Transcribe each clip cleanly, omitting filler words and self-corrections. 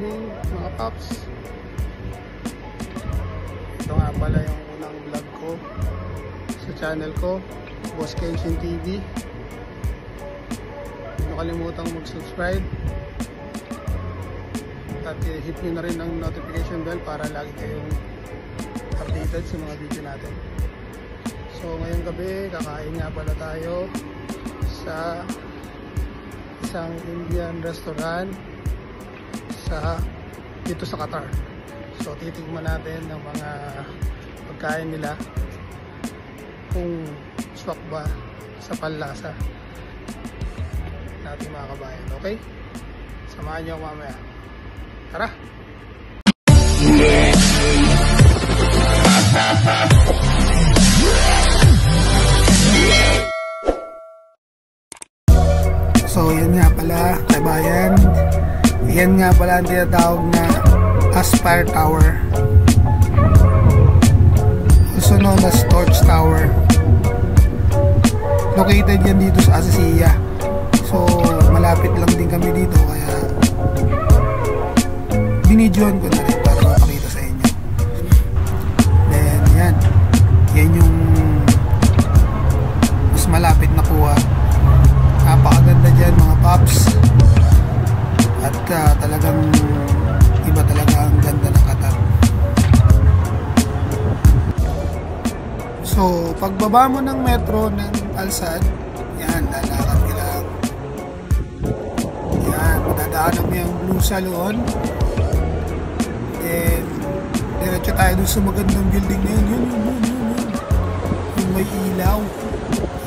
evening mga paps. Ito nga pala yung unang vlog ko sa channel ko, Boss Kenshin TV. Hindi nyo kalimutang mag-subscribe at hit nyo na rin ang notification bell para lagi kayong updated sa mga video natin. So ngayong gabi kakain nga pala tayo sa isang Indian restaurant dito sa Qatar. So titignan natin ng mga pagkain nila kung swak ba sa panlasa natin mga kabayan. Okay? Samahan nyo mamaya. Tara! So yan nga pala kabayan, yan nga pala ang tinatawag na Aspire Tower, also known as Torch Tower. Located yan dito sa Asasiya. So malapit lang din kami dito, kaya binidyoan ko na rin para mapakita sa inyo. Then yan yung mas malapit na kuha. Napakaganda dyan mga paps, at talagang iba talaga ang ganda ng Qatar. So pagbaba mo ng metro ng Al Saad, yan, lalakad ka lang, yan, madadaanan mo yung Blue Saloon, then diretso tayo dun sa magandang building na yun, yung may ilaw.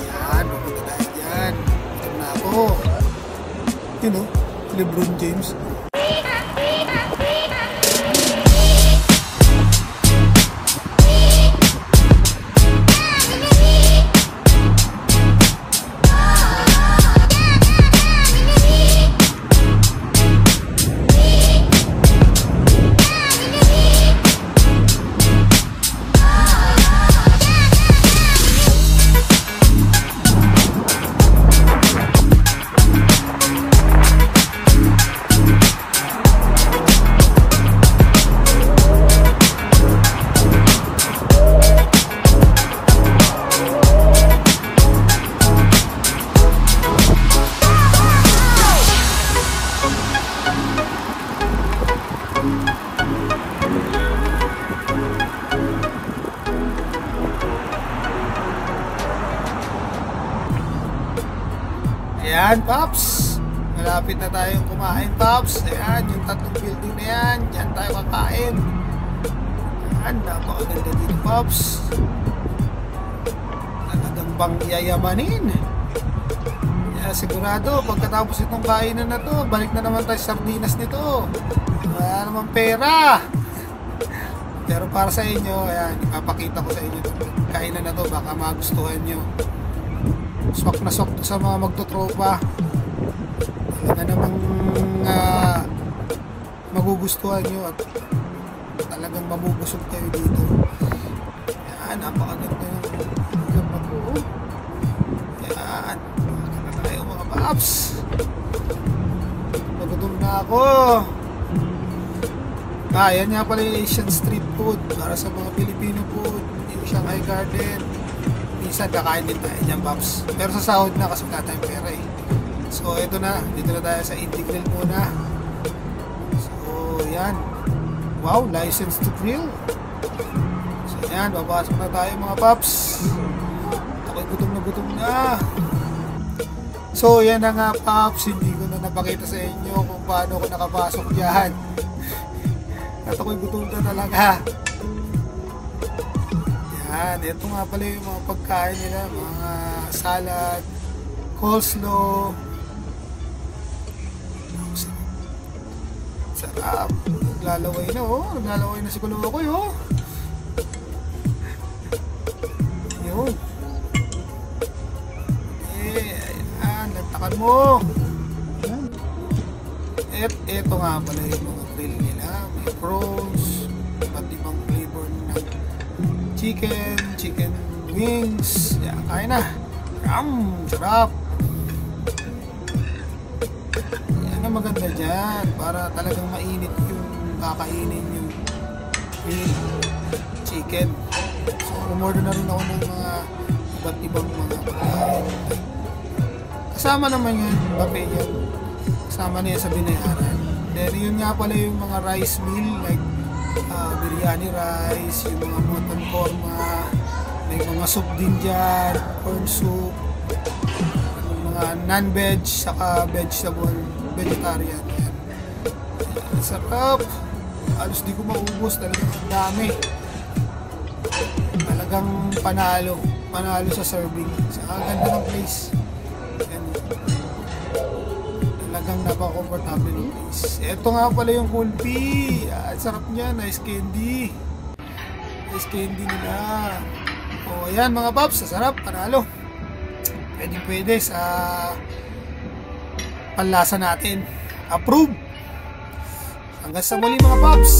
Yan, pupunta tayo dyan. Oh, you know, LeBron James. Ayan paps, malapit na tayong kumain paps. Ayan, yung tatlong building na yan, dyan tayo kakain. Ayan, napakaganda dito paps, talagang bang yayamanin. Kaya sigurado pagkatapos itong kainan na to, balik na naman tayo sa sardinas nito. Wala naman pera. Pero para sa inyo, ayan, ipapakita ko sa inyo itong kainan na to, baka magustuhan nyo. Swak na swak sa mga magtotropa. Talaga namang magugustuhan nyo at talagang mabubusog kayo dito. Yan, napakaganda yung gamba ko. Yan, makakita tayo mga paps. Nagutom na ako. Yan nga pala yung Asian street food para sa mga Filipino food. Yung Shanghai Garden. Minsan kakain din tayo dyan paps, pero sa sahod na kasi wala tayong pera eh. So ito na, dito na tayo sa Indie Grill muna. So yan, wow, license to grill. So yan, babasok na tayo mga paps. Ako'y gutom na. So yan na nga paps, hindi ko na napakita sa inyo kung paano ako nakapasok dyan. At ako'y gutom na talaga. Yan, ito nga pala yung mga pagkain nila, mga salad, coleslaw. Sarap. Naglalaway na naglalaway na si Kulukoy yun. Ayan, lantakan mo. Ito nga pala yung mga grill nila, may prawns, iba't ibang flavor ng chicken wings. Yan, kain na. Sarap. Yan yung maganda dyan para talagang mainit yung kakainin yung chicken. So umorder na rin ako ng mga iba't ibang mga pagkain. Kasama naman yun, buffet yan. Kasama na yan sa binayaran. Then yun nga pala yung mga rice meal like biryani rice, yung mga mutton korma, may mga soup din dyan, corn soup, yung mga non-veg, saka vegetarian. Yan. Sarap. Halos di ko maubos, talagang ang dami. Talagang panalo sa serving. Saka ganda ng place. Yan. Talagang napaka-comfortable ng place. Ito nga pala yung kulpi. Sarap niya, nice candy. Nice candy nila. O ayan mga paps, sarap, panalo. Pwede sa panlasa natin. Approve. Hanggang sa muli mga paps.